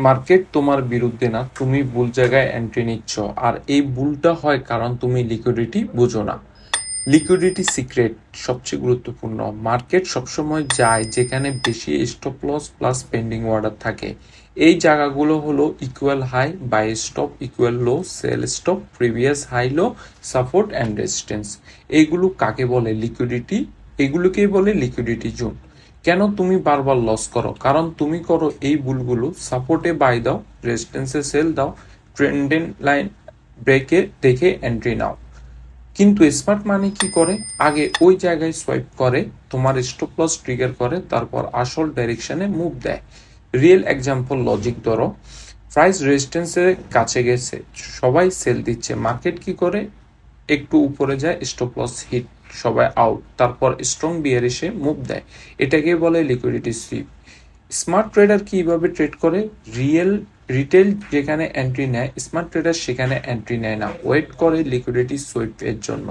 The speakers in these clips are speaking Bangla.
মার্কেট তোমার বিরুদ্ধে না, তুমি ভুল জায়গায় এন্ট্রি নিচ্ছ। আর এই ভুলটা হয় কারণ তুমি লিকুইডিটি বুঝো না। লিকুইডিটি সিক্রেট সবচেয়ে গুরুত্বপূর্ণ। মার্কেট সবসময় যায় যেখানে বেশি stop loss plus pending order থাকে। এই জায়গাগুলো হলো equal high, buy stop, equal low, sell stop, previous high low, support and resistance. এইগুলো কাকে বলে? লিকুইডিটি। এগুলোকেই বলে লিকুইডিটি জোন। কেন তুমি বারবার লস করো? কারণ তুমি করো এই ভুলগুলো। সাপোর্টে বাই দাও, রেজিস্ট্যান্সে সেল দাও, ট্রেন্ডিং লাইন ব্রেকে দেখে এন্ট্রি নাও। কিন্তু স্মার্ট মানি কি করে? আগে ওই জায়গায় সোয়াইপ করে, তোমার স্টপ লস ট্রিগার করে, তারপর আসল ডাইরেকশনে মুভ দেয়। রিয়েল এক্সাম্পল লজিক ধরো, প্রাইস রেজিস্ট্যান্সের কাছে গেছে, সবাই সেল দিচ্ছে, মার্কেট কি করে? একটু উপরে যায়, স্টপ লস হিট, সবাই আউট, তারপর স্ট্রং বিয়ার এসে মুভ দেয়। এটাকে বলে লিকুইডিটি সুইপ। স্মার্ট ট্রেডার কিভাবে ট্রেড করে? রিটেল যেখানে এন্ট্রি নেয়, স্মার্ট ট্রেডার সেখানে এন্ট্রি নেয় না, ওয়েট করে লিকুইডিটি সুইপ এর জন্য,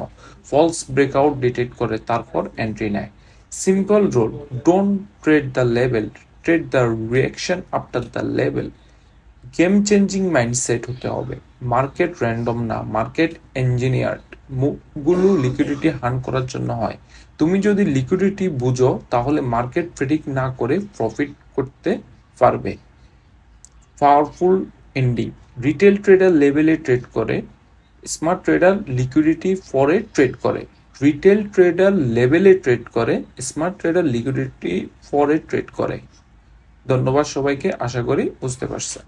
ফলস ব্রেকআউট ডিটেক্ট করে, তারপর এন্ট্রি নেয়। Simple rule, don't trade the level, trade the reaction after the level. Game changing mindset হতে হবে। মার্কেট র্যান্ডম না, মার্কেট ইঞ্জিনিয়ার্ড। মুভগুলো লিকুইডিটি হান করার জন্য হয়। তুমি যদি লিকুইডিটি বুঝো তাহলে মার্কেট প্রেডিক্ট না করে প্রফিট করতে পারবে। পাওয়ারফুল এন্ডিং, রিটেল ট্রেডার লেভেলে ট্রেড করে, স্মার্ট ট্রেডার লিকুইডিটি পরে ট্রেড করে। রিটেল ট্রেডার লেভেলে ট্রেড করে, স্মার্ট ট্রেডার লিকুইডিটি পরে ট্রেড করে। ধন্যবাদ সবাইকে, আশা করি বুঝতে পারছেন।